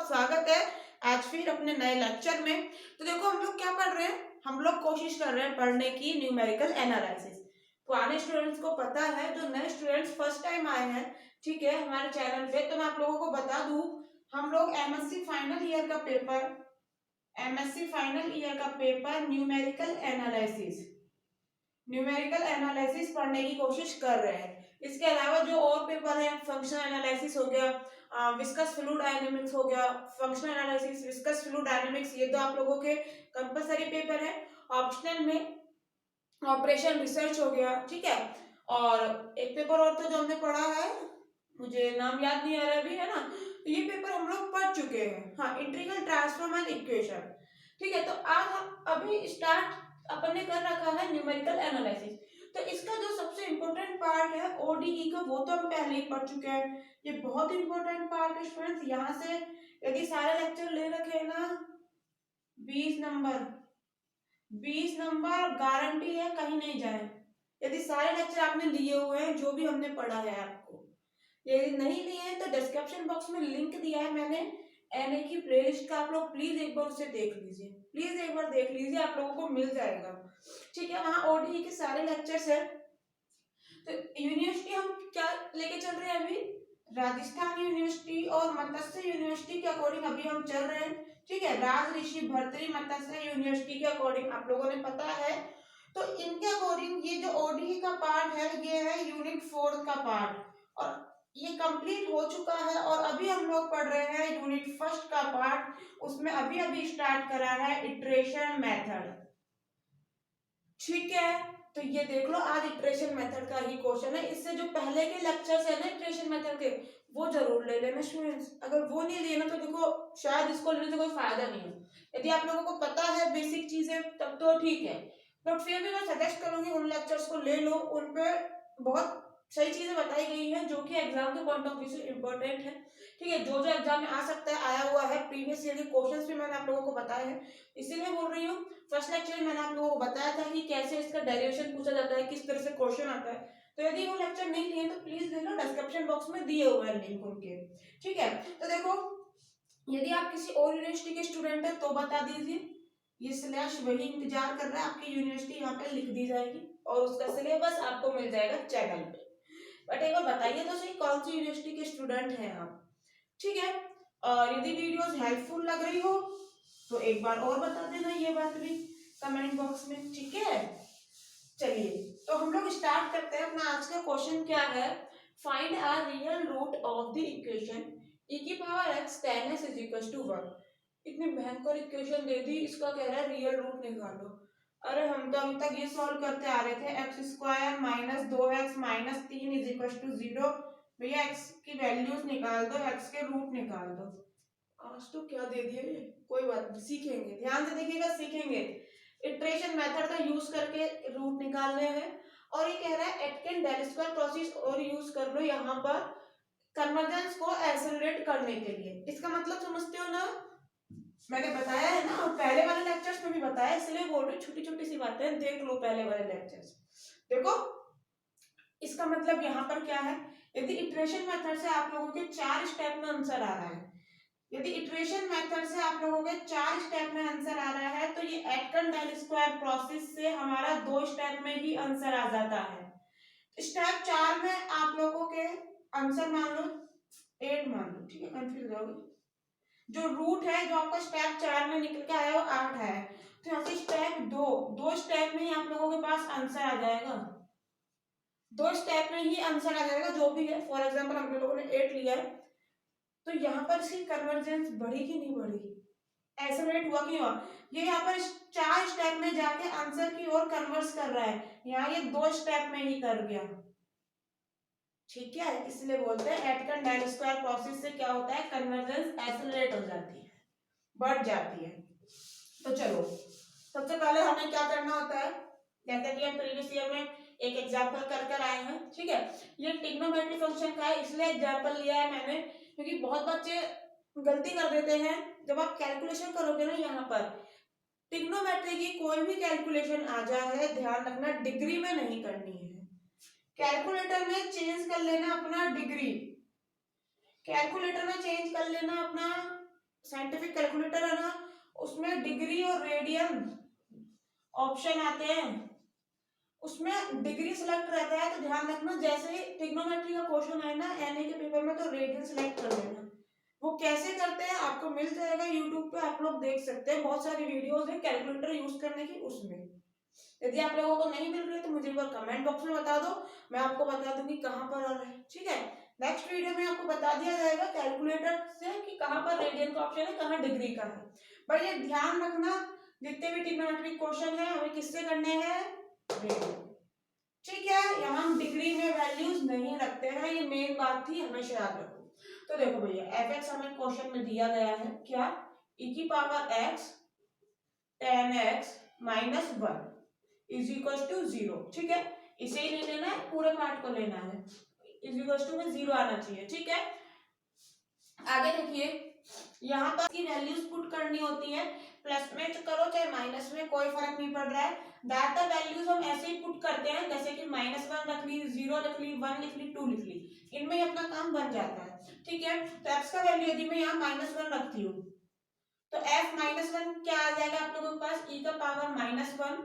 बहुत स्वागत है आज फिर अपने नए लेक्चर में। तो देखो हम लोग क्या पढ़ रहे हैं, हम लोग कोशिश कर रहे हैं पढ़ने की न्यूमेरिकल एनालिसिस। पुराने स्टूडेंट्स को पता है, जो नए स्टूडेंट्स फर्स्ट टाइम आए हैं ठीक है हमारे चैनल पे, तो मैं आप लोगों को बता दूं हम लोग एमएससी फाइनल ईयर का पेपर न्यूमेरिकल एनालिसिस पढ़ने की कोशिश कर रहे हैं। इसके अलावा जो और पेपर है, फंक्शनल एनालिसिस हो गया, विस्कस फ्लूइड डायनेमिक्स हो गया, functional analysis, viscous fluid dynamics, ये तो आप लोगों के कंपलसरी पेपर है। ऑप्शनल में ऑपरेशन रिसर्च हो गया, ठीक है। और एक पेपर और तो जो हमने पढ़ा है, मुझे नाम याद नहीं आ रहा अभी, है ना, तो ये पेपर हम लोग पढ़ चुके हैं। हाँ, इंटीग्रल ट्रांसफॉर्म एंड इक्वेशन, ठीक है। तो आज हम अभी स्टार्ट अपन ने कर रखा है न्यूमेरिकल एनालिसिस। तो इसका जो सबसे इंपॉर्टेंट पार्ट है ओडीई का, वो तो हम पहले ही पढ़ चुके हैं। ये बहुत इंपॉर्टेंट पार्ट है स्टूडेंट्स। यहाँ से यदि सारे लेक्चर ले रखे हैं ना, 20 नंबर गारंटी है, कहीं नहीं जाए। यदि सारे लेक्चर आपने लिए हुए हैं, जो भी हमने पढ़ा है आपको, यदि नहीं लिए हैं तो डिस्क्रिप्शन बॉक्स में लिंक दिया है मैंने एनए की प्लेलिस्ट का, आप लोग प्लीज एक बार उसे देख लीजिए, प्लीज एक बार देख लीजिए, आप लोगों को मिल जाएगा, ठीक है। वहाँ ओडीई के सारे लेक्चर्स है। तो यूनिवर्सिटी हम क्या लेके चल रहे हैं अभी, राजस्थान यूनिवर्सिटी और मत्स्य यूनिवर्सिटी के अकॉर्डिंग अभी हम चल रहे हैं, ठीक है। राज ऋषि भर्तृ मत्स्य यूनिवर्सिटी के अकॉर्डिंग आप लोगों ने पता है। तो इनके अकॉर्डिंग ये जो ओडीई का पार्ट है, ये है यूनिट 4 का पार्ट, और ये कंप्लीट हो चुका है। और अभी हम लोग पढ़ रहे हैं यूनिट 1 का पार्ट, उसमें अभी अभी स्टार्ट करा है इटरेशन मेथड, ठीक है। तो ये देख लो, आज इटरेशन मेथड का ही क्वेश्चन है। इससे जो पहले के लेक्चर्स है ना इटरेशन मेथड के, वो जरूर ले लेना स्टूडेंट्स। अगर वो नहीं लिए ना तो देखो शायद इसको लेने से कोई फायदा नहीं है। यदि आप लोगों को पता है बेसिक चीजें तब तो ठीक है, बट फिर भी मैं सजेस्ट करूंगी उन लेक्चर्स को ले लो, उन पे बहुत सही चीजें बताई गई हैं जो कि एग्जाम के पॉइंट ऑफ व्यू से इम्पोर्टेंट है, ठीक है। जो जो एग्जाम में आ सकता है आया हुआ है, प्रीवियस ईयर के क्वेश्चंस भी मैंने आप लोगों को बताए हैं, इसीलिए बोल रही हूँ। फर्स्ट लेक्चर में मैंने आप लोगों को बताया था कि कैसे इसका डेरिवेशन पूछा जाता है, किस तरह से क्वेश्चन आता है। तो यदि वो लेक्चर नहीं लिए तो प्लीज ले लो, डिस्क्रिप्शन बॉक्स में दिए हुए हैं लिंक उनके, ठीक है। तो देखो, यदि आप किसी और यूनिवर्सिटी के स्टूडेंट है तो बता दीजिए, ये स्लैश वही इंतजार कर रहा है, आपकी यूनिवर्सिटी यहाँ पे लिख दी जाएगी और उसका सिलेबस आपको मिल जाएगा चैनल पे। बट एक बार बताइए तो सही, कौन सी यूनिवर्सिटी के स्टूडेंट हैं आप, ठीक है। और यदि वीडियोस हेल्पफुल लग रही हो तो एक बार और बता देना ये बात भी कमेंट बॉक्स में, ठीक है। चलिए, तो हम लोग स्टार्ट करते हैं अपना आज का क्वेश्चन। क्या है, find a real root of the equation e की power x tan x is to 1। इतनी भयंकर इक्वेशन दे दी, इसका कह रहा है रियल रूट निकालो। अरे हम तो अभी तक ये सॉल्व करते आ रहे थे, x square minus 2x minus 3 is equal to 0। भैया x की वैल्यूज निकाल दो, x के रूट निकाल दो। आज तो क्या दे दिया ये, कोई बात नहीं, सीखेंगे, ध्यान से देखिएगा, सीखेंगे। इटरेशन मेथड का यूज करके रूट निकालने हैं। और ये कह रहा है एटकिन डेल स्क्वायर प्रोसेस और यूज कर लो यहाँ पर कन्वर्जेंस को एक्सेलरेट करने के लिए। इसका मतलब समझते हो ना, मैंने बताया है ना, और पहले वाले लेक्चर्स में भी बताया, इसलिए बोल रही हूँ, छोटी छोटी सी बातें देख लो पहले वाले लेक्चर्स। देखो इसका मतलब यहाँ पर क्या है, यदि इटरेशन मेथड से आप लोगों के 4 स्टेप में आंसर आ रहा है, यदि इटरेशन मेथड से आप लोगों के 4 स्टेप में आंसर आ रहा है, तो ये एटकिन डेल स्क्वायर प्रोसेस से हमारा 2 स्टेप में ही आंसर आ जाता है। स्टेप 4 में आप लोगों के आंसर मान लो 8 मान लो, ठीक है, कंफ्यूज हो गए। जो रूट है जो आपका स्टेप 4 में निकल के आया वो 8 है, तो यहाँ से स्टेप 2 स्टेप में ही आप लोगों के पास आंसर आ जाएगा, 2 स्टेप में ही आंसर आ जाएगा जो भी है। फॉर एग्जाम्पल हम लोगों ने 8 लिया है, तो यहाँ पर इसकी कन्वर्जेंस बढ़ी कि नहीं बढ़ी, एक्सेलरेट हुआ कि हुआ, ये यहाँ पर 4 स्टेप में जाके आंसर की ओर कन्वर्स कर रहा है, यहाँ ये 2 स्टेप में ही कर गया, ठीक है। इसलिए बोलते हैं एटकिन डेल स्क्वायर प्रोसेस से क्या होता है, कन्वर्जेंस एक्सेलरेट हो जाती है, बढ़ जाती है। तो चलो, सबसे पहले हमें क्या करना होता है, जैसे कि हम प्रीवियस ईयर में एक एग्जांपल कर कर आए हैं, ठीक है। ये ट्रिग्नोमेट्री फंक्शन का है, इसलिए एग्जांपल लिया है मैंने, क्योंकि बहुत बच्चे गलती कर देते हैं जब आप कैलकुलेशन करोगे ना, यहाँ पर ट्रिग्नोमेट्री की कोई भी कैलकुलेशन आ जाए, ध्यान रखना डिग्री में नहीं करनी है। कैलकुलेटर में चेंज कर लेना अपना डिग्री, कैलकुलेटर में चेंज कर लेना अपना साइंटिफिक कैलकुलेटर है ना, उसमें डिग्री और रेडियन ऑप्शन आते हैं, उसमें डिग्री सिलेक्ट रहता है। तो ध्यान रखना, जैसे ही ट्रिग्नोमेट्री का क्वेश्चन आए ना एनए के पेपर में, तो रेडियन सिलेक्ट कर लेना। वो कैसे करते हैं आपको मिल जाएगा यूट्यूब पे, आप लोग देख सकते हैं, बहुत सारी वीडियोस है कैलकुलेटर यूज करने की। उसमें यदि आप लोगों को नहीं मिल रही है तो मुझे एक बार कमेंट बॉक्स में बता दो, मैं आपको बता दूंगी कहाँ पर आ रहा है। ठीक है, नेक्स्ट वीडियो में आपको बता दिया जाएगा कैलकुलेटर से कि कहाँ पर रेडियन का ऑप्शन है, कहाँ डिग्री का है। पर ये ध्यान रखना, जितने भी ट्रिग्नोमेट्रिक क्वेश्चन है हमें किससे करने हैं, रेडियन। ठीक है, यहाँ हम डिग्री में वैल्यूज नहीं रखते हैं, ये मेन बात थी, हमेशा याद रखो। तो देखो भैया, एफ एक्स हमें क्वेश्चन में दिया गया है क्या, ई की power x tan x minus one is equal to zero. ठीक है, इसे ही नहीं लेना है, पूरे पार्ट को लेना है, इज इक्वल टू में जीरो आना चाहिए। ठीक है, आगे देखिए, यहाँ पर की वैल्यूज पुट करनी होती है, प्लस में करो चाहे माइनस में, कोई फर्क नहीं पड़ रहा है। ज्यादातर वैल्यूज हम ऐसे ही पुट करते हैं, जैसे कि माइनस वन रख ली, जीरो रख ली, वन लिख ली, टू लिख ली, इनमें ही अपना काम बन जाता है। ठीक है, तो एक्स का वैल्यू यदि मैं यहाँ माइनस वन रखती हूँ तो एफ माइनस वन क्या आ जाएगा आप लोगों के पास, ई का power minus one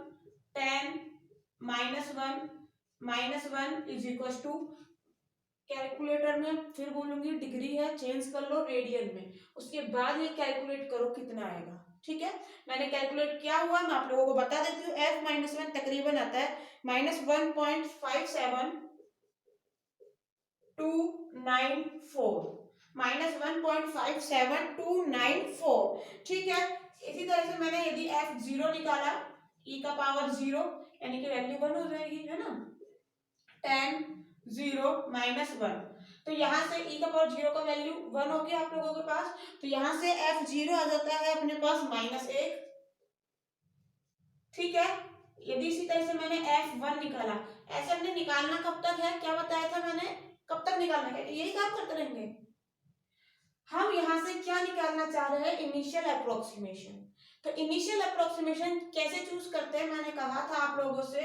tan minus one is equal to, calculator में फिर बोलूंगी डिग्री है, चेंज कर लो रेडियन में, उसके बाद ये कैलकुलेट करो कितना आएगा। ठीक है, मैंने कैलकुलेट किया हुआ, मैं आप लोगों को बता देती हूँ। एफ माइनस वन तकरीबन आता है माइनस 1.57294, -1.57294। ठीक है, इसी तरह से मैंने यदि एफ जीरो निकाला, ई का पावर जीरो यानी कि वैल्यू वन हो जाएगी, है ना, 10 0 माइनस वन, तो यहाँ से ई का पावर जीरो का वैल्यू वन हो गया आप लोगों के पास, तो यहाँ से एफ जीरो आ जाता है अपने पास माइनस एक। ठीक है, यदि इसी तरह से मैंने एफ वन निकाला, ऐसे हमने निकालना कब तक है, क्या बताया था मैंने, कब तक निकालना है, यही काम करते रहेंगे। हम यहाँ से क्या निकालना चाह रहे हैं, इनिशियल अप्रोक्सीमेशन। तो इनिशियल अप्रोक्सीमेशन कैसे चूज करते हैं, मैंने कहा था आप लोगों से,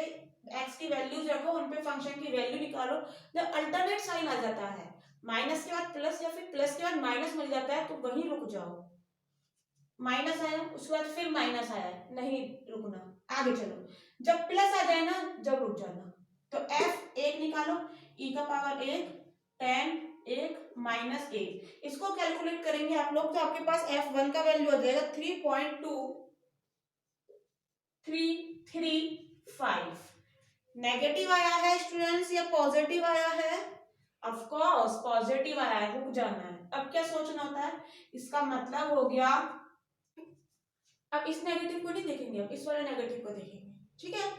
एक्स की वैल्यूज रखो, उन पे फंक्शन की वैल्यू निकालो, जब अल्टरनेट साइन आ जाता है, माइनस के बाद प्लस या फिर प्लस के बाद माइनस मिल जाता है, तो वहीं रुक जाओ। माइनस आया उसके बाद फिर माइनस आया, नहीं रुकना, आगे चलो। जब प्लस आ जाए ना, जब रुक जाना। तो एफ एक निकालो, ई का पावर एक, टेन एक माइनस एक, इसको कैलकुलेट करेंगे आप लोग, तो आपके पास एफ वन का वैल्यू आ जाएगा 3.2335। नेगेटिव आया है स्टूडेंट्स या पॉजिटिव आया है, ऑफ कोर्स पॉजिटिव आया है, रुक जाना है। अब क्या सोचना होता है, इसका मतलब हो गया, अब इस नेगेटिव को नहीं देखेंगे, अब इस वाले नेगेटिव को देखेंगे। ठीक है,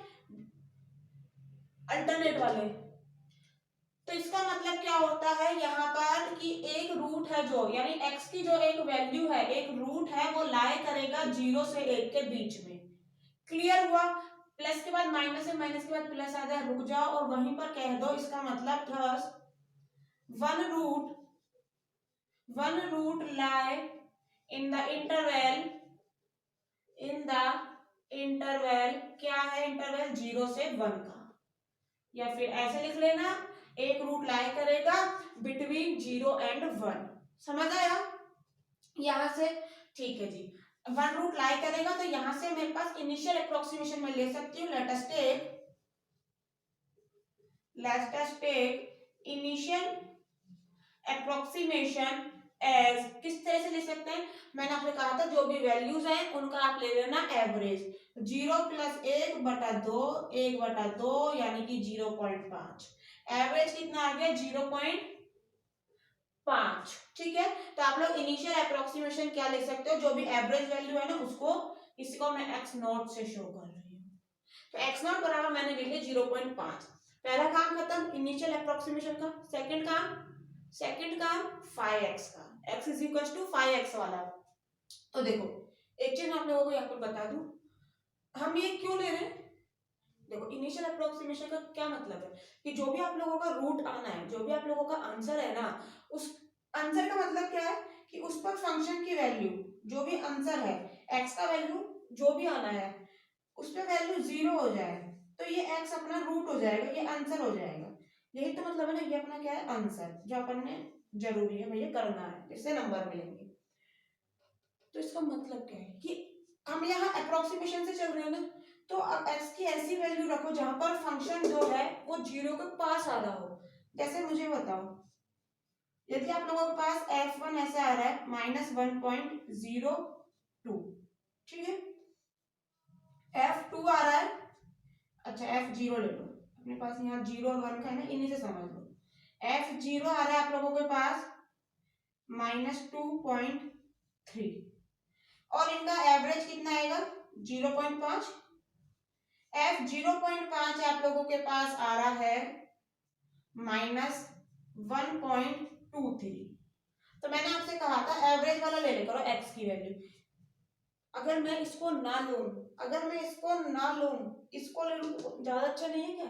अल्टरनेट वाले, तो इसका मतलब क्या होता है यहाँ पर कि एक रूट है जो, यानी x की जो एक वैल्यू है, एक रूट है, वो लाई करेगा 0 से 1 के बीच में। क्लियर हुआ, प्लस के बाद माइनस है, माइनस के बाद प्लस आ जाए, रुक जाओ और वहीं पर कह दो, इसका मतलब there's one root lie in the interval क्या है, इंटरवल 0 से 1 का, या फिर ऐसे लिख लेना, एक रूट लाई करेगा बिटवीन 0 एंड 1। समझ आया यहां से, ठीक है जी, वन रूट लाई करेगा, तो यहां से मेरे पास इनिशियल अप्रोक्सीमेशन में ले सकती हूँ, let us take initial approximation as, किस तरह से ले सकते हैं, मैंने आपसे कहा था जो भी वैल्यूज हैं उनका आप ले लेना एवरेज, 0 + 1/2 यानी कि 0.5, एवरेज कितना आ गया 0.5। ठीक है, तो आप लोग इनिशियल अप्रोक्सीमेशन क्या ले सकते हो, जो भी एवरेज वैल्यू है ना उसको, इसी को मैं x नॉट से शो कर रही हूँ, तो x नॉट बराबर मैंने ले लिया 0.5। पहला काम खत्म इनिशियल अप्रोक्सीमेशन का। सेकंड काम 5x का, x is equal to 5x वाला। तो देखो एक चीज आप लोगों को यहाँ पर बता दूं, हम ये क्यों ले रहे हैं, देखो इनिशियल अप्रोक्सीमेशन का क्या मतलब है कि जो भी आप लोगों का रूट आना है, जो भी आप लोगों का आंसर है ना, उस आंसर का मतलब क्या है कि उस पर फंक्शन की वैल्यू, जो भी आंसर है, x का वैल्यू जो भी आना है उस पर वैल्यू 0 हो जाए, तो ये x अपना रूट हो जाएगा, ये आंसर हो जाएगा। यही तो मतलब है ना, ये अपना क्या है, आंसर, जो अपन ने जरूरी है भैया करना है, इससे नंबर मिलेंगे। इसका मतलब क्या है कि हम यहाँ अप्रोक्सीमेशन से चल रहे हैं ना, तो अब x की ऐसी वैल्यू रखो जहां पर फंक्शन जो है वो 0 के पास आ रहा हो। जैसे मुझे बताओ, यदि आप लोगों के पास f1 ऐसे आ रहा है -1.02, ठीक है, f2 आ रहा है, अच्छा f0 ले लो, अपने पास यहाँ 0 और 1 का है ना, इन्हीं से समझ लो। f0 आ रहा है आप लोगों के पास -2.3 और इनका एवरेज कितना आएगा 0.5। f0.5 आप लोगों के पास आ रहा है -1.23। तो मैंने आपसे कहा था एवरेज वाला ले करो x की वैल्यू। अगर मैं इसको ना लूं, अगर मैं इसको ना लूं, इसको ले लूं तो ज्यादा अच्छा नहीं है क्या?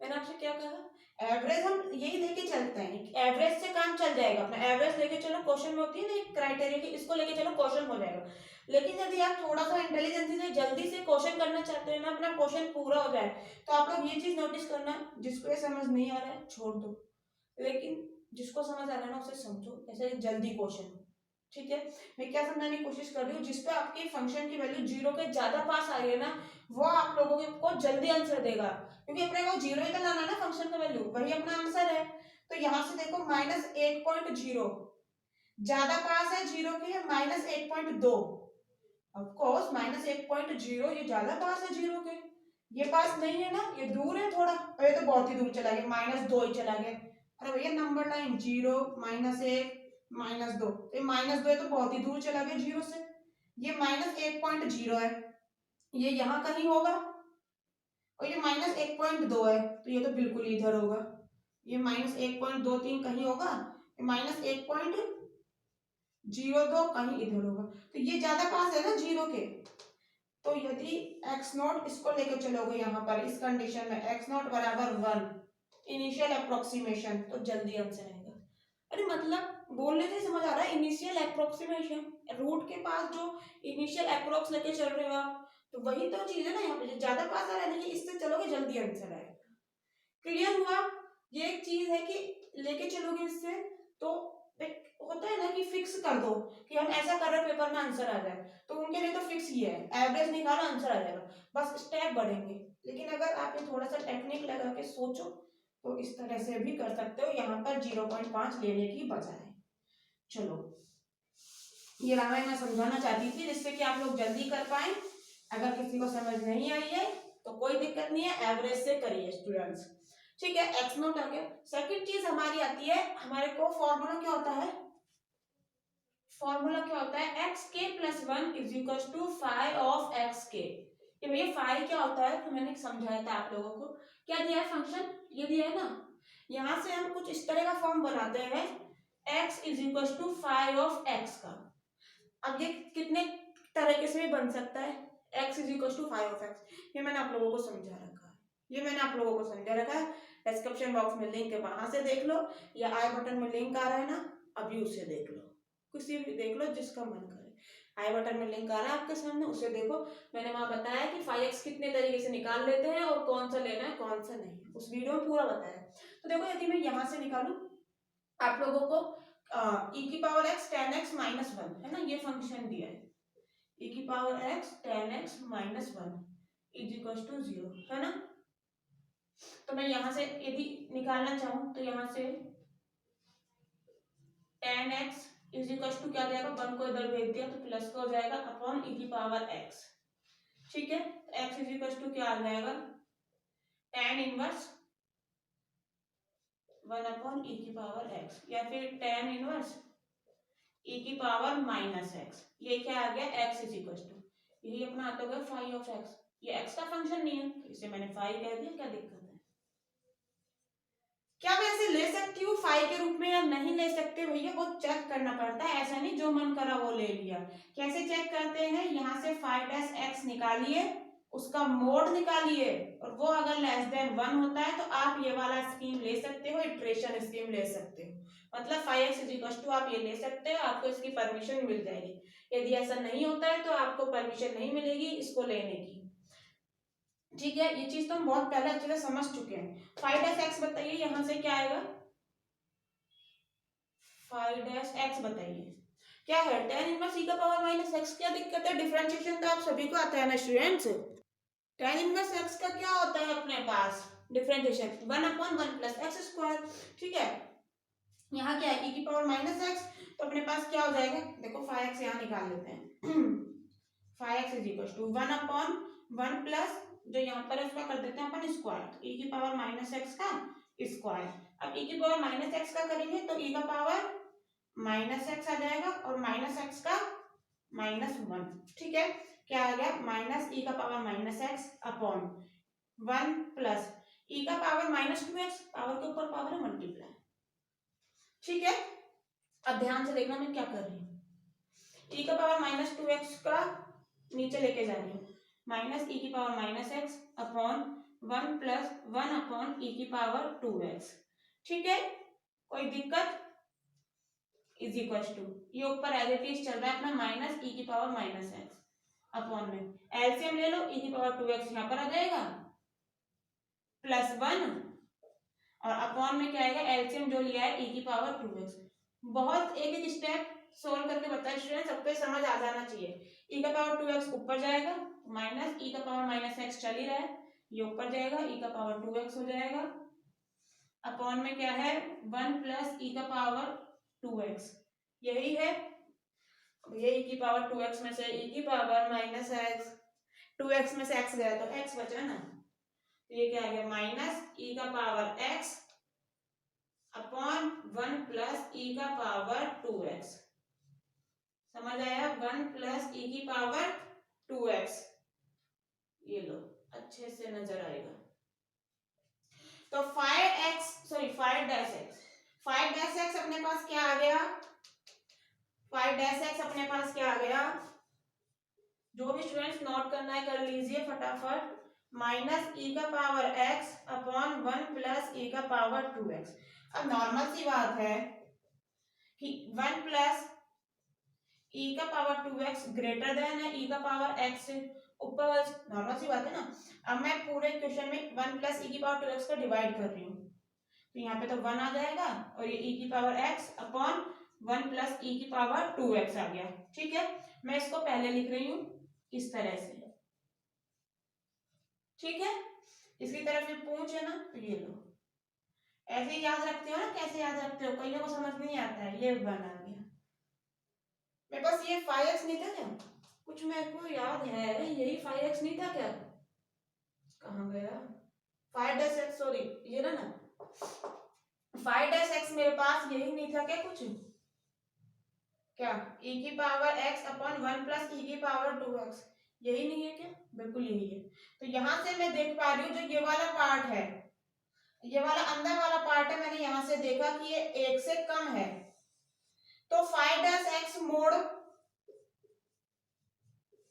मैंने आपसे क्या कहा, एवरेज हम यही लेके चलते हैं, एवरेज से काम चल जाएगा अपना, एवरेज लेके चलो, क्वेश्चन में होती है ना एक क्राइटेरिया की, इसको लेके चलो क्वेश्चन हो जाएगा। लेकिन यदि आप थोड़ा सा इंटेलिजेंसी से जल्दी से क्वेश्चन करना चाहते हैं ना, अपना क्वेश्चन पूरा हो जाए, तो आप लोग ये चीज नोटिस करना, जिसको ये समझ नहीं आ रहा है छोड़ दो, लेकिन जिसको समझ आ रहा है ना उसे समझो, ऐसे जल्दी क्वेश्चन। ठीक है, मैं क्या समझाने की कोशिश कर रही हूँ, जिसपे आपकी फंक्शन की वैल्यू 0 के ज्यादा पास आ रही है ना, वो आप लोगों को जल्दी आंसर देगा, क्योंकि अपने को 0 ही तो लाना है ना फंक्शन का वैल्यू, वही अपना आंसर है। तो यहाँ से देखो -8.0 ज्यादा पास है 0 के, -8.2, ऑफ कोर्स -8.0 ये ज्यादा पास है 0 के, ये पास नहीं है ना, ये दूर है थोड़ा, और ये तो बहुत ही दूर चला गया, -2 ही चला गया। अरे भैया नंबर लाइन 0 -1 -2, ये -2 है तो बहुत ही दूर चला गया 0 से। ये -8.0 है, ये यहाँ कहीं होगा, और ये -1.2 है तो ये तो बिल्कुल ही इधर होगा, ये -1.23 कहीं होगा, -1.02 कहीं इधर होगा, तो ये ज्यादा पास है ना 0 के। तो यदि x0 इसको लेकर चलोगे यहाँ पर इस कंडीशन में x0 बराबर 1 इनिशियल अप्रोक्सीमेशन, तो जल्दी आंसर आएगा। अरे मतलब बोलने से समझ आ रहा है, इनिशियल अप्रोक्सीमेशन, रूट के पास जो इनिशियल अप्रोक्स लेके चल रहे हो आप, तो वही तो चीज है ना, यहाँ पे ज्यादा पास आ रहा है ना, इससे चलोगे जल्दी आंसर आएगा। क्लियर हुआ? ये एक चीज है कि लेके चलोगे इससे, तो एक होता है ना कि फिक्स कर दो कि हम ऐसा कर रहे हैं पेपर में आंसर आ जाए, तो उनके लिए तो फिक्स ही है, एवरेज निकालो आंसर आ जाएगा, बस स्टेप बढ़ेंगे। लेकिन अगर आप ये थोड़ा सा टेक्निक लगा के सोचो तो इस तरह से भी कर सकते हो, यहाँ पर 0.5 लेने की बजाय। चलो, ये रामायण मैं समझाना चाहती थी जिससे कि आप लोग जल्दी कर पाए। अगर किसी को समझ नहीं आई है तो कोई दिक्कत नहीं है, एवरेज से करिए स्टूडेंट्स। ठीक है, एक्स नोट आ गया। सेकंड चीज हमारी आती है, हमारे को फॉर्मूला क्या होता है, फॉर्मूला क्या होता है, एक्स के plus 1 is equal to phi of x के। ये भैया फाइव क्या होता है, तो मैंने समझाया था आप लोगों को, क्या दिया है फंक्शन, ये दिया है ना, यहां से हम कुछ इस तरह का फॉर्म बनाते हैं, x is equal to phi of x का। अब ये कितने तरीके से भी बन सकता है, x is equal to phi of x, ये मैंने आप लोगों को समझा रखा है, ये मैंने आप लोगों को समझा रखा है। डिस्क्रिप्शन बॉक्स में लिंक है, वहां से देख लो, या आई बटन में लिंक आ रहा है ना, अभी उसे देख लो, किसी भी देख लो जिसका मन करे, आई बटन में लिंक आ रहा है आपके सामने, उसे देखो। मैंने वहां बताया कि 5x कितने तरीके से निकाल लेते हैं और कौन सा लेना है कौन सा नहीं, उस वीडियो में पूरा बताया। तो देखो, यदि मैं यहाँ से निकालू आप लोगों को e की power x tan x minus 1 है ना, ये फंक्शन दिया है, e की power x tan x minus 1 is equal to 0 है ना। तो मैं यहाँ से यदि निकालना चाहूं तो यहाँ से tan x is equal to क्या जाएगा, 1 को इधर भेज दिया तो प्लस का हो जाएगा अपॉन e की पावर x। ठीक है, x इज इक्वल टू क्या आ जाएगा, tan इनवर्स 1 अपॉन e की पावर x, या फिर tan इनवर्स e की पावर माइनस x। ये क्या आ गया, x इज इक्वल टू, यही अपना आता होगा फाइव ऑफ x। ये x का फंक्शन नहीं है, इसे मैंने फाइव कह दिया, क्या दिक्कत है? क्या मैं इसे ले सकती हूँ फाइव के रूप में या नहीं ले सकते, भैया वो चेक करना पड़ता है, ऐसा नहीं जो मन करा वो ले लिया। कैसे चेक करते हैं, यहाँ से 5x निकालिए, उसका मोड निकालिए, और वो अगर लेस देन 1 होता है तो आप ये वाला स्कीम ले सकते हो, इटरेशन स्कीम ले सकते हो, मतलब 5x इज इक्वल टू आप ये ले सकते हो, आपको इसकी परमिशन मिल जाएगी। यदि ऐसा नहीं होता है तो आपको परमिशन नहीं मिलेगी इसको लेने की। ठीक है, ये चीज तो हम बहुत पहले अच्छे से समझ चुके हैं। 5x बताइए, यहां से क्या आएगा, 5x बताइए, क्या है tan इनवर्स e का पावर माइनस एक्स। क्या दिक्कत है, डिफरेंशिएशन तो आप सभी को आता है ना स्टूडेंट्स। tan इनवर्स एक्स का क्या होता है अपने पास डिफरेंशिएशन, 1/1 + x²। ठीक है, यहाँ क्या है e की पावर माइनस एक्स, तो अपने पास क्या हो जाएगा, देखो 5x यहाँ निकाल लेते हैं 5x is equal to 1/1 plus जो यहाँ पर है उसका कर देते हैं अपन स्क्वायर, e की पावर माइनस एक्स का स्क्वायर। अब e की पावर माइनस एक्स का करेंगे तो e का पावर माइनस एक्स आ जाएगा और माइनस एक्स का -1। ठीक है, क्या आ गया, माइनस e का power minus x upon 1 plus e का पावर -2x, पावर के ऊपर पावर है मल्टीप्लाई। ठीक है, अब ध्यान से देखना मैं क्या कर रही हूँ, e का पावर -2x का नीचे लेके जा रही हूँ, माइनस e की power minus x upon 1 plus 1 upon e की पावर 2x। ठीक है, कोई दिक्कत, इज इक्वल टू ये ऊपर एज इट इज चल रहा है अपना माइनस e की पावर माइनस एक्स अपॉन में एलसीएम ले लो, e की पावर 2x यहाँ पर आ जाएगा +1 और अपॉन में क्या आएगा, एलसीएम जो लिया है e की पावर 2x। बहुत एक एक स्टेप सोल्व करके बताया स्टूडेंट, सबको समझ आ जाना चाहिए। e का पावर 2x ऊपर जाएगा, माइनस e का पावर माइनस एक्स चल ही रहा है, ये ऊपर जाएगा e का पावर 2x हो जाएगा, अपॉन में क्या है 1 प्लस e का पावर 2x, यही है। ये e की पावर 2x में से e की पावर माइनस एक्स, 2x में से x गया तो x बचा ना, तो ये क्या आ गया माइनस e का power x upon 1 plus e का पावर 2x। समझ आया, 1 प्लस e की पावर 2x, ये लो अच्छे से नजर आएगा। तो 5 अपने पास क्या आ गया, 5 अपने पास क्या आ गया, जो भी स्टूडेंट्स नोट करना है कर लीजिए फटाफट, माइनस e का power x upon 1 plus e का पावर 2x। अब नॉर्मल सी बात है कि 1 प्लस e का पावर 2x ग्रेटर देन है e का पावर x से, ऊपर वाले नॉर्मल सी बात है ना। अब मैं पूरे क्वेश्चन में 1 प्लस e की पावर 2x को डिवाइड कर रही हूँ, तो यहाँ पे तो 1 आ जाएगा और ये e की power x upon 1 plus e की पावर 2x आ गया। ठीक है, मैं इसको पहले लिख रही हूँ इस तरह से। ठीक है, इसकी तरफ ये पूछ है ना, तो ये लो ऐसे ही याद रखते हो ना, कैसे याद रखते हो, कईयों को समझ नहीं आता है, ये बना गया मेरे पास। ये 5x नहीं था क्या, कुछ मेरे को याद है, यही 5x नहीं था क्या, कहाँ गया 5-x, सॉरी ये ना 5-x मेरे पास यही नहीं था क्या कुछ, क्या e की power x upon 1 plus e की पावर 2x, यही नहीं है क्या, बिल्कुल यही है। तो यहां से मैं देख पा रही हूँ जो ये वाला पार्ट है, ये वाला अंदर वाला पार्ट है, मैंने यहां से देखा कि ये 1 से कम है, तो 5-x मोड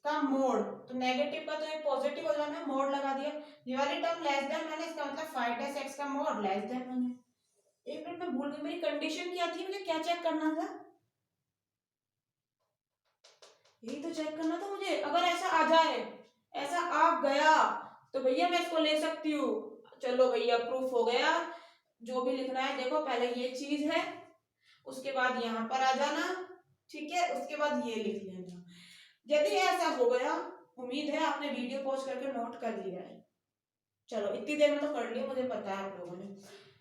का मोड, तो नेगेटिव का तो ये पॉजिटिव हो जाना, मोड लगा दिया, ये वाली टर्म लेस देन मैंने, इसका मतलब 5-x का मोड लेस देन मैंने। एक मिनट में भूल गई, मेरी कंडीशन क्या थी, मुझे क्या चेक करना था, यही तो चेक करना था मुझे। अगर ऐसा आ जाए, ऐसा आ गया तो भैया मैं इसको ले सकती हूँ, चलो भैया प्रूफ हो गया। जो भी लिखना है देखो, पहले ये चीज है, उसके बाद यहाँ पर आ जाना, ठीक है, उसके बाद ये लिख लेना। यदि ऐसा हो गया, उम्मीद है आपने वीडियो पॉज करके नोट कर लिया है, चलो इतनी देर में तो कर लिया, मुझे पता है आप लोगों ने।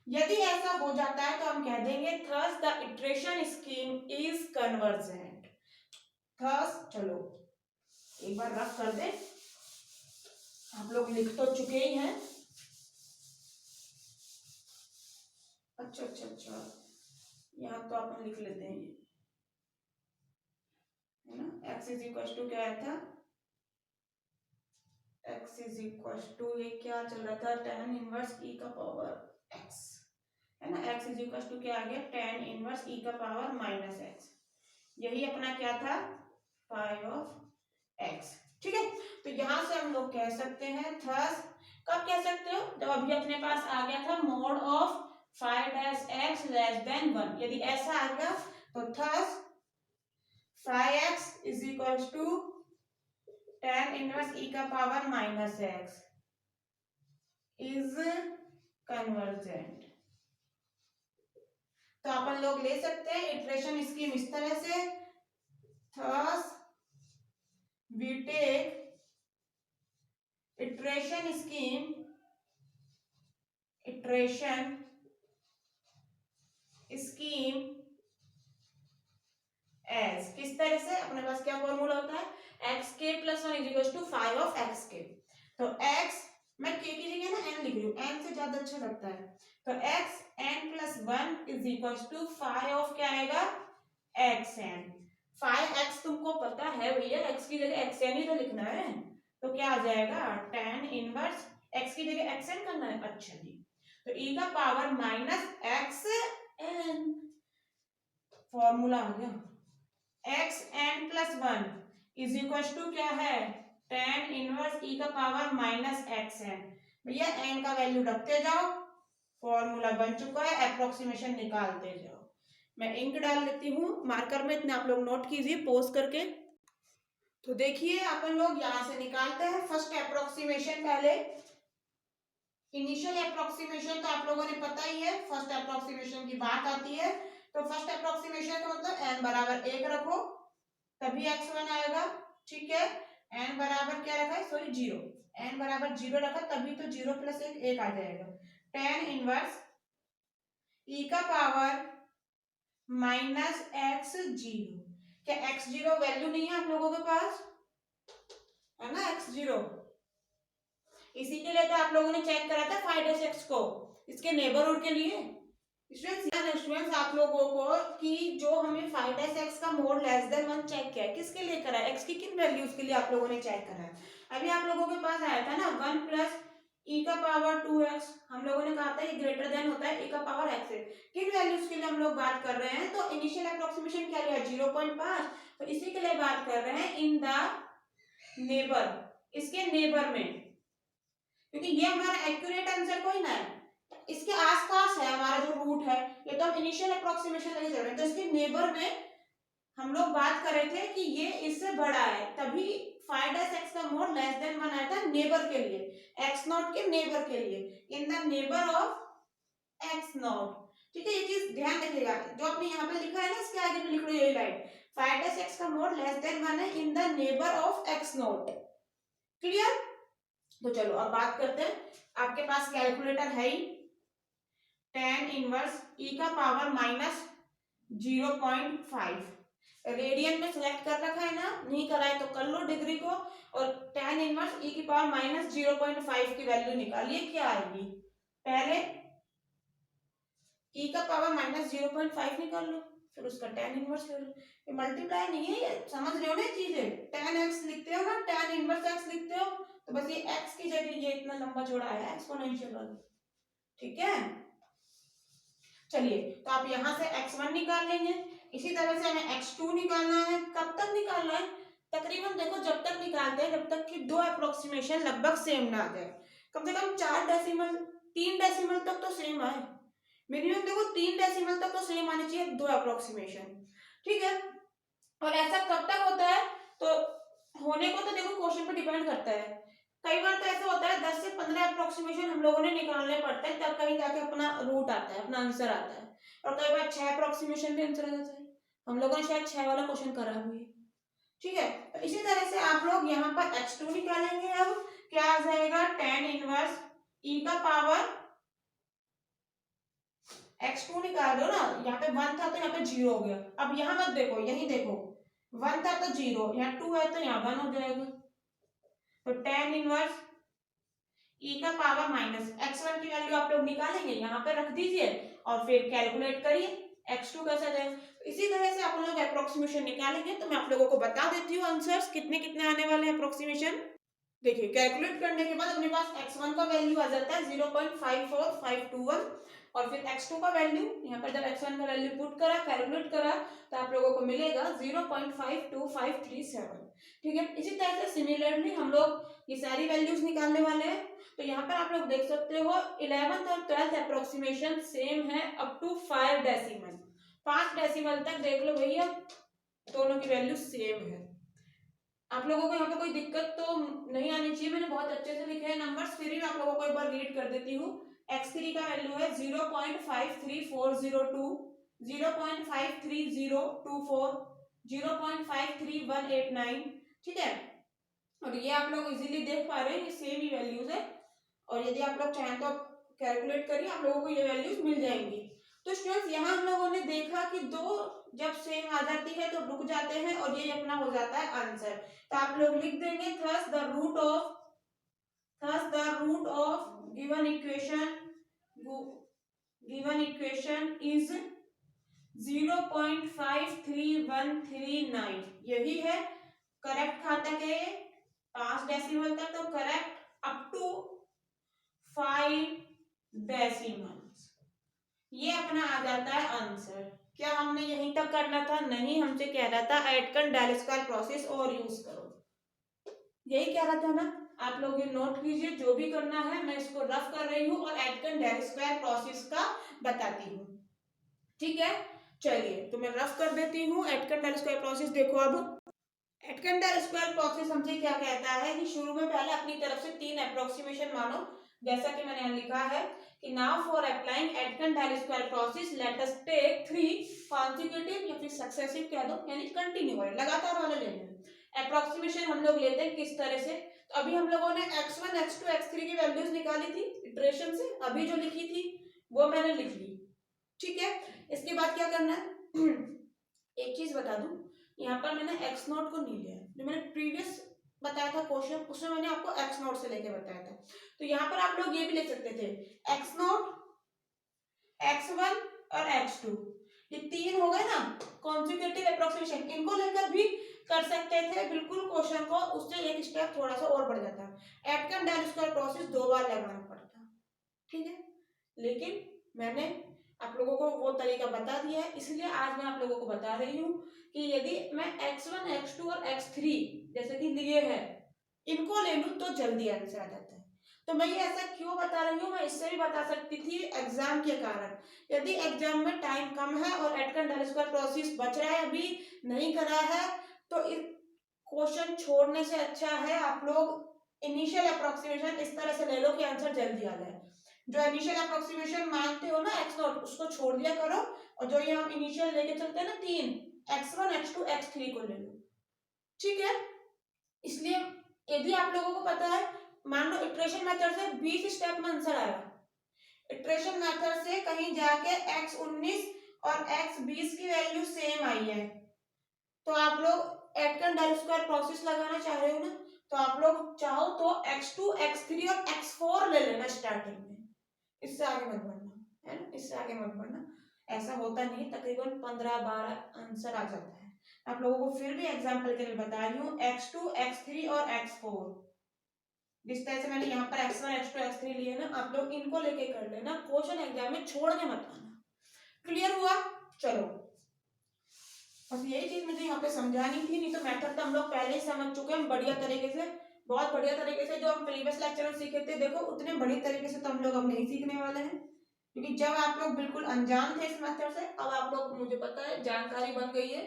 यदि ऐसा हो जाता है तो हम कह देंगे thus the iteration scheme is convergent। thus चलो एक बार रफ कर दे, आप लोग लिख तो चुके ही हैं। अच्छा यहाँ तो अपन लिख लेते हैं, है ना, x इज इक्वल टू क्या आया था, x इज इक्वल टू ये क्या चल रहा था, tan इनवर्स e का पावर x, है ना, x इज इक्वल टू क्या आ गया, tan इनवर्स e का पावर माइनस x, यही अपना क्या था फाई ऑफ x। ठीक है, तो यहां से हम लोग कह सकते हैं थस, कब कह सकते हो, जब अभी अपने पास आ गया था mode of 5-x less than 1, यदि ऐसा आ गया तो thus 5x is equal to tan inverse e का power minus x is convergent. तो अपन लोग ले सकते हैं इटरेशन स्कीम इस तरह से, thus we take iteration scheme as किस तरह से अपने पास क्या फॉर्मूला होता है एक्स के plus one is equal to phi of x के। तो एक्स मैं के की जगह ना एन लिख रही हूँ, एन से ज्यादा अच्छा लगता है। तो x n plus one is equal to phi of क्या आएगा एक्स एन। फाइव एक्स तुमको पता है भैया, एक्स की जगह एक्स एन ही तो लिखना है। तो क्या आ जाएगा टेन इनवर्स एक्स की जगह एक्स एन करना है। अच्छा जी, तो ई का power minus x n formula आ गया। X n plus one is equal to क्या है टेन इनवर्स ई का पावर माइनस एक्स एन। भैया एन का वैल्यू रखते जाओ, फॉर्मूला बन चुका है, अप्रोक्सीमेशन निकालते जाओ। मैं इंक डाल लेती हूँ मार्कर में, इतने आप लोग नोट कीजिए पोज करके। तो देखिए अपन लोग यहां से निकालते हैं फर्स्ट अप्रोक्सीमेशन। पहले इनिशियल अप्रोक्सीमेशन तो आप लोगों ने पता ही है, फर्स्ट अप्रोक्सीमेशन की बात आती है तो फर्स्ट अप्रोक्सीमेशन का मतलब n बराबर एक रखो तभी x1 आएगा। ठीक है, n बराबर क्या रखा है सॉरी जीरो, n बराबर जीरो रखा तभी तो जीरो प्लस एक एक आ जाएगा। टेन इनवर्स e का पावर माइनस एक्स जीरो। क्या एक्स जीरो वैल्यू नहीं है आप लोगों के पास, है ना एक्स जीरो। इसी के लिए तो आप लोगों ने चेक करा था फाइव डेस एक्स को, इसके नेबरहुड के लिए। स्टूडेंट्स आप लोगों को कि जो हमें फाइव डेस एक्स का mod less than one check किया है, किसके लिए करा है, एक्स की किन वैल्यूज के लिए आप लोगों ने चेक करा है। अभी आप लोगों के पास आया था ना वन प्लस ई का पावर टू एक्स, हम लोगों ने कहा था ये ग्रेटर देन होता है ई का पावर एक्स से। किन वैल्यूज के लिए हम लोग बात कर रहे हैं, तो इनिशियल अप्रोक्सीमेशन क्या लिया 0.5, तो इसी के लिए बात कर रहे हैं इन द नेबर, इसके नेबर में, क्योंकि ये हमारा एक्यूरेट आंसर कोई ना है, इसके आसपास है हमारा जो रूट है, ये तो हम इनिशियल अप्रोक्सीमेशन लेके चल रहे हैं। तो इसके नेबर में हम लोग बात कर रहे थे कि ये इससे बड़ा है, तभी फाइव डेस एक्स का मोड लेस देन वन आया था नेबर के लिए, एक्स नॉट के नेबर के लिए, in the neighbour of x not. ठीक है, ये चीज ध्यान रखिएगा, जो आपने यहाँ पे लिखा है ना इसके आगे पे लिख लो यही लाइन, फाइव डेस एक्स का मोड लेस देन वन है in the neighbour of x not. Clear. तो चलो अब बात करते हैं, आपके पास कैलकुलेटर है ही, टेन इनवर्स ई का पावर माइनस 0.5 रेडियन में सिलेक्ट कर रखा है ना, नहीं करा है तो कर लो डिग्री को, और टेन इनवर्स ई की पावर माइनस 0.5 की वैल्यू निकालिए क्या आएगी। पहले ई का पावर माइनस 0.5 निकाल लो, फिर उसका टेन इनवर्स ले लो। ये मल्टीप्लाई नहीं है, ये समझ रहे हो ना चीजें, टेन एक्स लिखते हो ना, टेन इनवर्स एक्स लिखते हो, तो बस ये एक्स की जगह ये इतना लंबा जोड़ा है एक्सपोनेंशियल वाला। ठीक है, चलिए तो आप यहां से x1 निकाल लेंगे, इसी तरह से हमें x2 निकालना है। कब तक निकालना है, तकरीबन देखो जब तक निकालते हैं जब तक कि दो अप्रोक्सीमेशन लगभग सेम ना आ जाए, कम से कम चार डेसिमल तीन डेसिमल तक तो सेम आए, मिनिमम देखो तीन डेसिमल तक तो सेम आने चाहिए दो अप्रोक्सीमेशन। ठीक है, और ऐसा कब तक होता है, तो होने को तो देखो क्वेश्चन पर डिपेंड करता है, कई बार तो ऐसा होता है 10 से 15 अप्रोक्सीमेशन हम लोगों ने निकालने पड़ते हैं, तब कहीं जाके अपना रूट आता है, अपना आंसर आता है। और कई बार 6 अप्रोक्सीमेशन भी आंसर आ जाता है, हम लोगों ने शायद 6 वाला क्वेश्चन करा हुआ है। ठीक है, तो इसी तरह से आप लोग यहाँ पर x2 निकालेंगे। अब क्या आ जाएगा टेन इनवर्स ई का पावर x2 निकाल दो ना, यहाँ पे 1 था तो यहाँ पे 0 हो गया। अब यहाँ मत देखो, यही देखो 1 था तो 0, यहाँ 2 है तो यहाँ 1 हो जाएगा। तो टेन इनवर्स ई का पावर माइनस x1 की वैल्यू आप लोग निकालेंगे, यहाँ पे रख दीजिए और फिर कैलकुलेट करिए x2 कैसे जाए। इसी तरह से आप लोग अप्रोक्सीमेशन निकालेंगे। तो मैं आप लोगों को बता देती हूँ आंसर्स कितने कितने आने वाले हैं अप्रोक्सीमेशन। देखिए कैलकुलेट करने के बाद अपने पास x1 का वैल्यू आ जाता है 0.54521, और फिर x2 का वैल्यू यहाँ पर जब x1 का वैल्यू पुट करा कैलकुलेट करा तो आप लोगों को मिलेगा 0.52537। ठीक है, इसी तरह से सिमिलरली हम लोग ये सारी वैल्यूज निकालने वाले हैं। तो यहाँ पर आप लोग देख सकते हो 11th और 12th अप्रोक्सीमेशन सेम है अप टू 5 डेसिमल, 5 डेसिमल तक देख लो भैया दोनों की वैल्यू सेम है। आप लोगों को यहाँ पे कोई दिक्कत तो नहीं आनी चाहिए, मैंने बहुत अच्छे से लिखे हैं नंबर्स, फिर भी मैं आप लोगों को एक बार रीड कर देती हूँ। x3 का वैल्यू है 0.53402, 0.53024, 0.53189, ठीक है। और ये आप लोग इजीली देख पा रहे हैं, ये सेम ही वैल्यूज है। और यदि आप लोग चाहें तो कैलकुलेट करिए, आप लोगों को ये वैल्यूज मिल जाएंगी। तो स्टूडेंट्स यहाँ हम लोगों ने देखा कि दो जब सेम आ जाती है तो रुक जाते हैं और ये अपना हो जाता है आंसर। तो आप लोग लिख देंगे thus the root of given equation is 0.53139। यही है करेक्ट खाता के 5 डेसिमल तक, तो करेक्ट अप टू 5 डेसिमल्स, ये अपना आ जाता है आंसर। क्या हमने यहीं तक करना था? नहीं, हमसे कह रहा था एटकन डेल स्क्वायर प्रोसेस और यूज करो, यही कह रहा था ना। आप लोग ये नोट कीजिए, जो भी करना है मैं इसको रफ कर रही हूँ और एटकन डेल स्क्वायर प्रोसेस का बताती हूँ, ठीक है। चलिए तो मैं रफ कर देती हूँ एटकन डेल स्क्वायर प्रोसेस। देखो अब एटकन डेल स्क्वायर प्रोसेस हमसे क्या कहता है कि शुरू में पहले अपनी तरफ से 3 अप्रोक्सीमेशन मानो, जैसा कि मैंने यहाँ लिखा है कि now for applying Aitken del square process let us take 3 consecutive या फिर सक्सेसिव कह दो, यानी कंटिन्यू वाले, लगातार वाले लेने हैं। अप्रोक्सीमेशन हम लोग लेते हैं किस तरह से? तो अभी हम लोगों ने x1 x2 x3 की वैल्यूज निकाली थी इटरेशन से, अभी जो लिखी थी वो मैंने लिख ली, ठीक है। इसके बाद क्या करना है एक चीज बता दूं, यहाँ पर मैंने एक्स नोट को नहीं लिया है, जो मैंने प्रीवियस बताया था क्वेश्चन उसमें मैंने आपको एक्स नोट से लेके बताया था। तो यहाँ पर आप लोग ये भी लिख सकते थे एक्स नोट, x1 और x2, ये 3 हो गए ना कॉन्सेक्यूटिव अप्रोक्सीमेशन, इनको लेकर भी कर सकते थे बिल्कुल क्वेश्चन को, उससे एक स्टेप थोड़ा सा और बढ़ जाता। एटकन डेल स्क्वायर प्रोसेस 2 बार लगाना पड़ता, ठीक है। लेकिन मैंने आप लोगों को वो तरीका बता दिया है, इसलिए आज मैं आप लोगों को बता रही हूँ कि यदि मैं x1 x2 और x3 जैसे कि लिए हैं, इनको ले लूं तो जल्दी आंसर आ जाता है। तो मैं ये ऐसा क्यों बता रही हूँ, मैं इससे भी बता सकती थी एग्जाम के कारण। यदि एग्जाम में टाइम कम है और एटकन डेल स्क्वायर प्रोसेस बच रहा है, अभी नहीं करा है, तो इस क्वेश्चन छोड़ने से अच्छा है आप लोग इनिशियल अप्रोक्सीमेशन इस तरह से ले लो कि आंसर जल्दी आ जाए। जो इनिशियल अप्रोक्सीमेशन मानते हो ना एक्स नॉट, उसको छोड़ दिया करो, और जो ये हम इनिशियल लेके चलते हैं ना 3, x1 x2 x3 को ले लो, ठीक है। इसलिए यदि आप लोगों को पता है, मान लो इटरेशन मेथड से 20 स्टेप में आंसर आया, इटरेशन मेथड से कहीं जाके x19 और x20 की वैल्यू सेम आई है, तो आप लोग एटकन डेल स्क्वायर प्रोसेस लगाना चाह रहे हो ना, तो आप लोग चाहो तो x2 x3 और x4 ले लेना स्टार्टिंग में, इससे आगे मत बढ़ना है ना, इससे आगे मत बढ़ना। ऐसा होता नहीं, तकरीबन 15-12 आंसर आ जाता है। आप लोगों को फिर भी एग्जांपल के लिए बता रही हूँ, x2 x3 और x4 जिस तरह से मैंने यहाँ पर x1 x2 x3 लिए ना, आप लोग इनको लेके कर लेना, क्वेश्चन एग्जाम में छोड़ के मत आना। क्लियर हुआ? चलो बस यही चीज मुझे यहाँ पे समझानी थी, नहीं तो मेथड तो हम लोग पहले ही समझ चुके हैं बढ़िया तरीके से, बहुत बढ़िया तरीके से। जो हम प्रीवियस लेक्चर में सीखे थे, देखो उतने बढ़िया तरीके से तो हम लोग अब नहीं सीखने वाले हैं, क्योंकि जब आप लोग बिल्कुल अनजान थे इस मेथड से, अब आप लोग मुझे पता है जानकारी बन गई है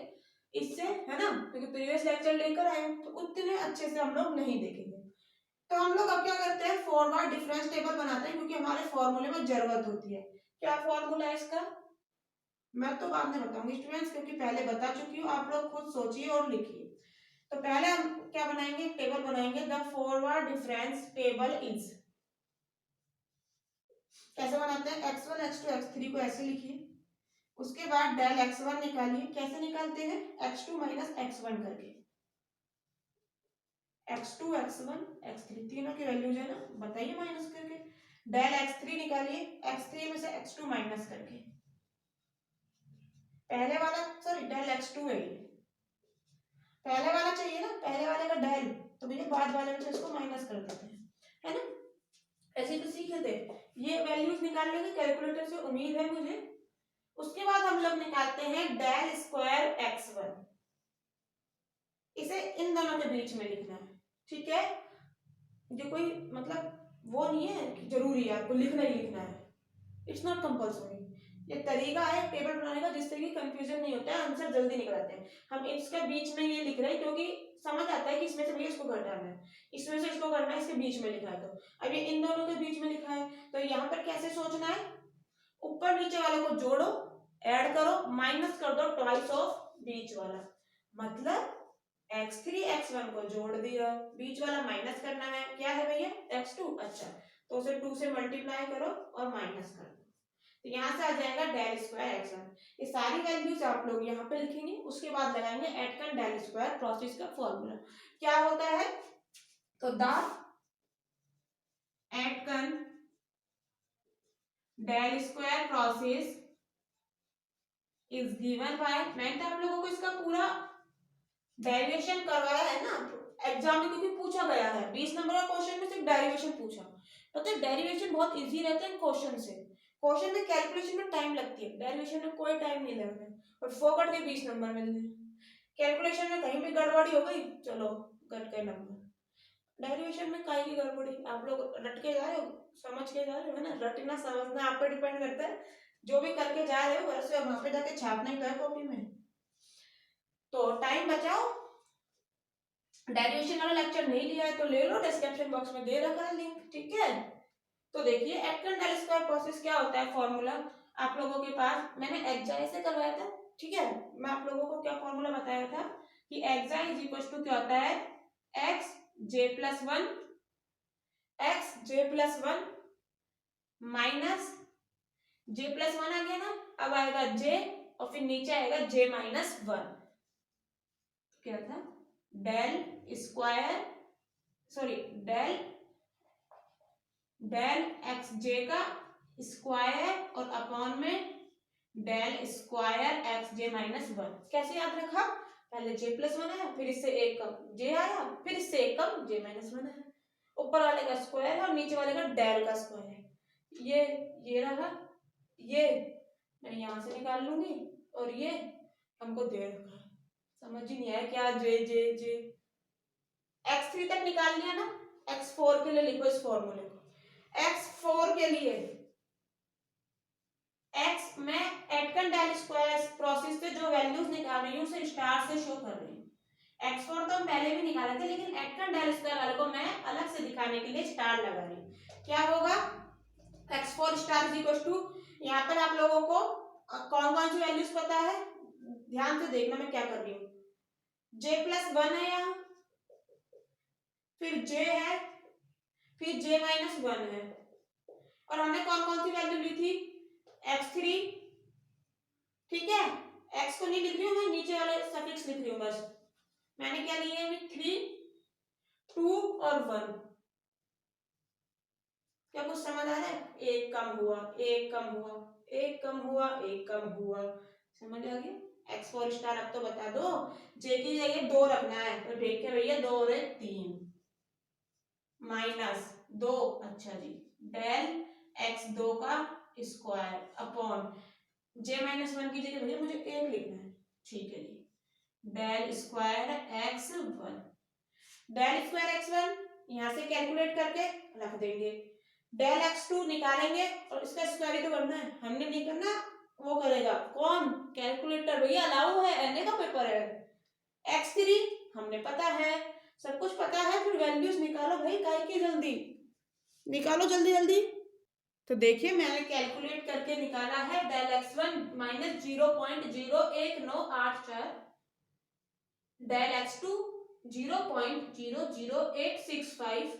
इससे, है ना, क्योंकि प्रीवियस लेक्चर लेकर आए तो उतने अच्छे से हम लोग नहीं देखेंगे। तो हम लोग अब क्या करते हैं, फॉरवर्ड डिफरेंस टेबल बनाते हैं, क्योंकि हमारे फॉर्मूले में जरूरत होती है। क्या फॉर्मूला है इसका, मैं तो बाद में बताऊंगी स्टूडेंट्स, क्योंकि पहले बता चुकी हूँ, आप लोग खुद सोचिए और लिखिए। तो पहले हम क्या बनाएंगे, टेबल बनाएंगे, the forward difference table is, कैसे बनाते हैं, x1 x2 x3 को ऐसे लिखिए, उसके बाद डेल x1 निकालिए, कैसे निकालते हैं, x2 माइनस x1 करके, x2 x1 x3 तीनों की वैल्यूज है ना, बताइए माइनस करके, डेल x3 निकालिए, x3 में से x2 माइनस करके, पहले वाला सॉरी डेल x2 है ये, पहले वाला चाहिए ना, पहले वाले का डेल, तो भैया बाद वाले में से इसको माइनस कर देते हैं, है ना, ऐसे तो सीखे थे। ये वैल्यूज निकाल लेंगे कैलकुलेटर से, उम्मीद है मुझे। उसके बाद हम लोग निकालते हैं डेल स्क्वायर x1, इसे इन दोनों के बीच में लिखना है, ठीक है। ये कोई मतलब वो नहीं है कि जरूरी है आपको लिखना ही लिखना है, इट्स नॉट कंपल्सरी। ये तरीका है टेबल बनाने का जिससे कि कंफ्यूजन नहीं होता है, आंसर जल्दी निकल आते हैं। हम इसके बीच में ये लिख रहे हैं क्योंकि समझ आता है कि इसमें से भैया इसको घटाना है, इसमें से इसको करना है, इसके बीच में लिखा है। तो अब ये इन दोनों के बीच में लिखा है, तो यहाँ पर कैसे सोचना है, ऊपर नीचे वाले को जोड़ो, ऐड करो, माइनस कर दो ट्वाइस ऑफ बीच वाला, मतलब x3 x1 को जोड़ दिया, बीच वाला माइनस करना है, क्या है भैया x2, अच्छा तो उसे 2 से मल्टीप्लाई करो और माइनस कर दो, तो यहाँ से आ जाएगा डेल स्क्वायर x1। ये सारी वैल्यूज आप लोग यहाँ पे लिखेंगे, उसके बाद लगाएंगे एटकन डेल स्क्वायर प्रोसेस का फॉर्मूला। क्या होता है, तो the Aitken del square process is given by, मैंने तो आप लोगों को इसका पूरा डेरिवेशन करवाया है ना एग्जाम में, क्योंकि पूछा गया है 20 नंबर का क्वेश्चन में सिर्फ डेरिवेशन पूछा। पता है डेरिवेशन बहुत इजी रहते हैं क्वेश्चन से, क्वेश्चन में कैलकुलेशन में टाइम लगती है, डेरिवेशन में कोई टाइम नहीं लगता है और फोकट के 20 नंबर मिलते हैं। कैलकुलेशन में कहीं भी गड़बड़ी हो गई, चलो कट गए नंबर। डेरिवेशन में कहीं की गड़बड़ी, आप लोग रट के जा रहे हो, समझ के जा रहे हो, है ना, रटना समझना आप पे डिपेंड करता है, जो भी करके जा रहे हो वैसे वहां पे जाके छापना ही है कॉपी में। तो टाइम बचाओ, डेरिवेशन वाला लेक्चर नहीं लिया है तो ले लो, डिस्क्रिप्शन बॉक्स में दे रखा है लिंक, ठीक है। तो देखिए एटकन डेल स्क्वायर प्रोसेस क्या होता है, फॉर्मूला आप लोगों के पास मैंने एक्सा से करवाया था, ठीक है। मैं आप लोगों को क्या फॉर्मूला बताया था कि एक्सा इज इक्वल टू क्या होता है, एक्स जे प्लस वन, एक्स जे प्लस वन माइनस जे प्लस वन आ गया ना, अब आएगा जे और फिर नीचे आएगा जे माइनस वन, क्या था del square sorry del del x j का स्क्वायर और अपॉन में del square x j minus one. कैसे याद रखा, पहले जे प्लस वन आया, फिर इससे एक कम जे आया, फिर इससे एक कम जे माइनस वन आया, ऊपर वाले का स्क्वायर है और नीचे वाले का डेल का स्क्वायर है, ये रहा, ये मैं यहां से निकाल लूंगी और ये हमको दे रखा है, समझ ही नहीं आया क्या, जे जे जे x3 तक निकाल लिया ना, x4 के लिए लिखो इस फॉर्मूले को, x4 के लिए x मैं एटकन डेल स्क्वायर प्रोसेस से जो वैल्यूज निकाल रही हूँ उसे स्टार से शो कर रही हूँ। x4 तो हम पहले भी निकाले थे, लेकिन एटकन डेल स्क्वायर वाले को मैं अलग से दिखाने के लिए स्टार लगा रही हूँ। क्या होगा, x4 star is equal to, यहाँ पर आप लोगों को कौन कौन सी वैल्यूज पता है, ध्यान से देखना मैं क्या कर रही हूँ, j प्लस वन है यहाँ, फिर j है, फिर j माइनस वन है, और हमने कौन कौन सी वैल्यू ली थी, x3, ठीक है, x को नहीं लिख रही हूँ मैं, नीचे वाले सफिक्स लिख रही हूँ बस, मैंने क्या लिया है 3, 2 और 1, क्या कुछ समझ आ रहा है, एक कम हुआ, एक कम हुआ, एक कम हुआ, एक कम हुआ, समझ आ गया। x4 स्टार अब तो बता दो, j की जगह 2 रखना है, तो देखिए भैया 2 और 3 माइनस 2, अच्छा जी, डेल x2 का square upon j minus one की जगह भैया मुझे एक लिखना है, ठीक है जी, del square x1, del square x1 यहां से कैलकुलेट करके रख देंगे, डेल x2 निकालेंगे और इसका स्क्वायर ही तो करना है, हमने नहीं करना, वो करेगा कौन, कैलकुलेटर भैया अलाउ है, एनए का पेपर है। x3 हमने पता है, सब कुछ पता है, फिर वैल्यूज निकालो भाई, काहे की जल्दी निकालो जल्दी जल्दी। तो देखिए मैंने कैलकुलेट करके निकाला है, del x1 minus 0.01984, del x2 0.00865,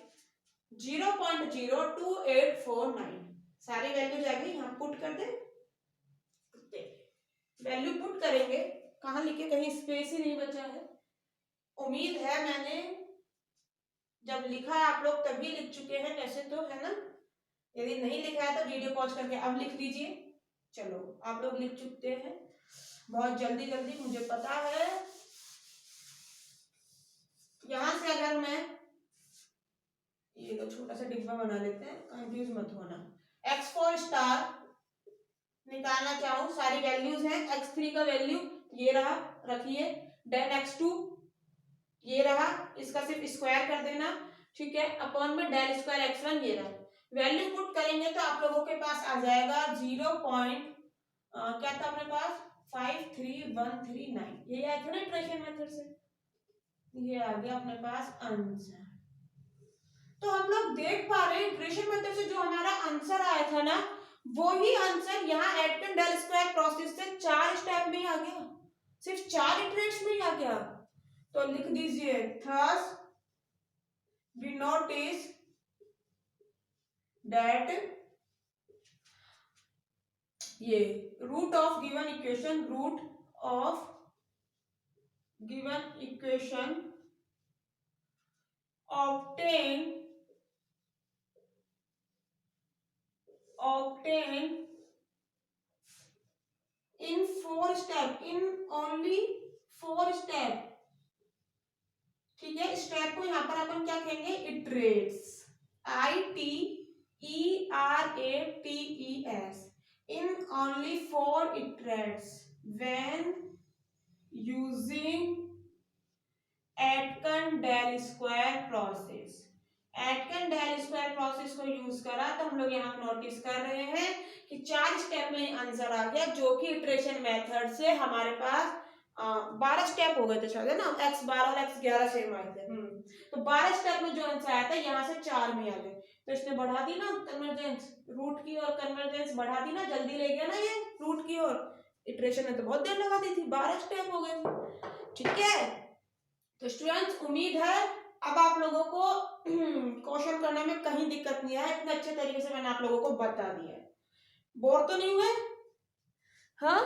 0.02849, सारी वैल्यूज आ गई, यहाँ पुट कर दे, वैल्यू पुट करेंगे, कहाँ लिखे, कहीं स्पेस ही नहीं बचा है, उम्मीद है मैंने जब लिखा है आप लोग तभी लिख चुके हैं वैसे तो, है ना, यदि नहीं लिखा है तो वीडियो पॉज करके अब लिख लीजिए, चलो आप लोग लिख चुके हैं बहुत जल्दी जल्दी, मुझे पता है। यहां से अगर मैं ये तो छोटा सा डिब्बा बना लेते हैं, कंफ्यूज मत होना, x4 स्टार निकालना चाहूं, सारी वैल्यूज हैं, x3 का वैल्यू ये रहा, रखिए, डेल x2 ये रहा, इसका सिर्फ स्क्वायर कर देना, ठीक है, अपॉन में डेल स्क्वायर x1 ये रहा, वैल्यू पुट करेंगे तो आप लोगों के पास आ जाएगा 0. क्या था अपने पास 53139, ये आया था ना इटरेशन मेथड से, ये आ गया अपने पास आंसर। तो हम लोग देख पा रहे हैं इटरेशन मेथड से जो हमारा आंसर आया था ना, वो ही आंसर यहाँ एटकन डेल स्क्वायर प्रोसेस से 4 स्टेप में आ गया, सिर्फ 4 इटरेट्स में या क्या? तो लिख दीजिए थस वी नोटिस दैट ये root of given equation, root of given equation obtain in 4 step, in only 4 step। ठीक है, स्टेप को यहाँ पर अपन क्या कहेंगे? Iterates, ITERATES, in only 4 iterates when using Aitken del square process. Aitken del square process को यूज करा तो हम लोग यहाँ नोटिस कर रहे हैं कि 4 स्टेप में आंसर आ गया, जो कि इटरेशन मेथड से हमारे पास 12 स्टेप हो गए थे शायद, है ना? x12 और x11 सेम आए थे। तो 12 स्टेप में जो आंसर आया था यहाँ से 4 में आ गए, तो इसने बढ़ा दी ना कन्वर्जेंस, रूट की और कन्वर्जेंस बढ़ा दी ना, जल्दी ले गया ना ये रूट की और। इटरेशन में तो बहुत देर लगा दी थी, 12 स्टेप हो गए। ठीक है, तो स्टूडेंट्स उम्मीद है अब आप लोगों को क्वेश्चन करने में कहीं दिक्कत नहीं है, इतने अच्छे तरीके से मैंने आप लोगों को बता दिया है। बोर तो नहीं हुए? हाँ,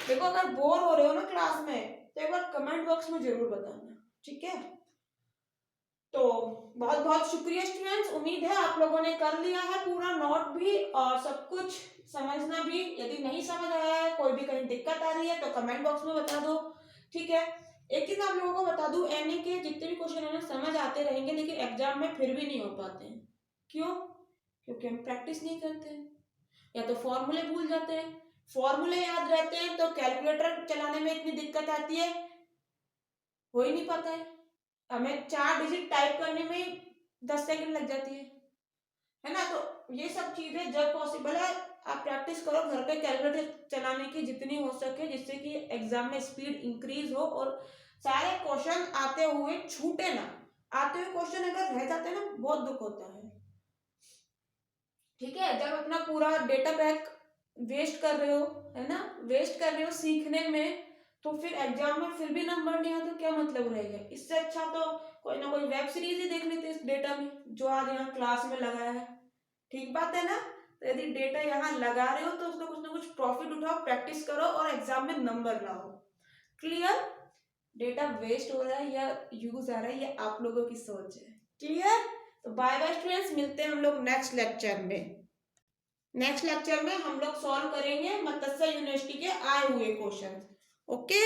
देखो अगर बोर हो रहे हो ना क्लास में तो एक बार कमेंट बॉक्स में जरूर बताना, ठीक है? तो बहुत बहुत शुक्रिया स्टूडेंट्स, उम्मीद है आप लोगों ने कर लिया है पूरा नोट भी और सब कुछ समझना भी। यदि नहीं समझ आया है, कोई भी कहीं दिक्कत आ रही है तो कमेंट बॉक्स में बता दो, ठीक है? एक चीज आप लोगों को बता दूं, एनए के जितने भी क्वेश्चन है समझ आते रहेंगे, लेकिन एग्जाम में फिर भी नहीं हो पाते हैं। क्यों? क्योंकि हम प्रैक्टिस नहीं करते हैं, या तो फॉर्मूले भूल जाते हैं। फॉर्मूले याद रहते हैं तो कैलकुलेटर चलाने में इतनी दिक्कत आती है, हो ही नहीं पाता है। हमें 4 डिजिट टाइप करने में 10 सेकंड लग जाती है ना? तो ये सब चीजें जब पॉसिबल है आप प्रैक्टिस करो घर पे कैलकुलेटर चलाने की जितनी हो सके, जिससे कि एग्जाम में स्पीड इंक्रीज हो और सारे क्वेश्चन आते हुए छूटे ना। आते हुए क्वेश्चन अगर रह जाते हैं ना, बहुत दुख होता है। ठीक है, जब अपना पूरा डेटा पैक वेस्ट कर रहे हो, है ना, वेस्ट कर रहे हो सीखने में, तो फिर एग्जाम में फिर भी नंबर नहीं आया तो क्या मतलब रहेगा? इससे अच्छा तो कोई ना कोई वेब सीरीज ही देख लेते इस डेटा में, जो आज यहाँ क्लास में लगाया है। ठीक बात है ना? तो यदि डेटा यहाँ लगा रहे हो तो उसका कुछ ना कुछ प्रॉफिट उठाओ, प्रैक्टिस करो और एग्जाम में नंबर लाओ। क्लियर? डेटा वेस्ट हो रहा है या यूज आ रहा है, ये आप लोगों की सोच है। क्लियर? तो बाय बाय स्टूडेंट्स, मिलते हैं हम लोग नेक्स्ट लेक्चर में। नेक्स्ट लेक्चर में हम लोग सॉल्व करेंगे मत्स्य यूनिवर्सिटी के आए हुए क्वेश्चन। ओके।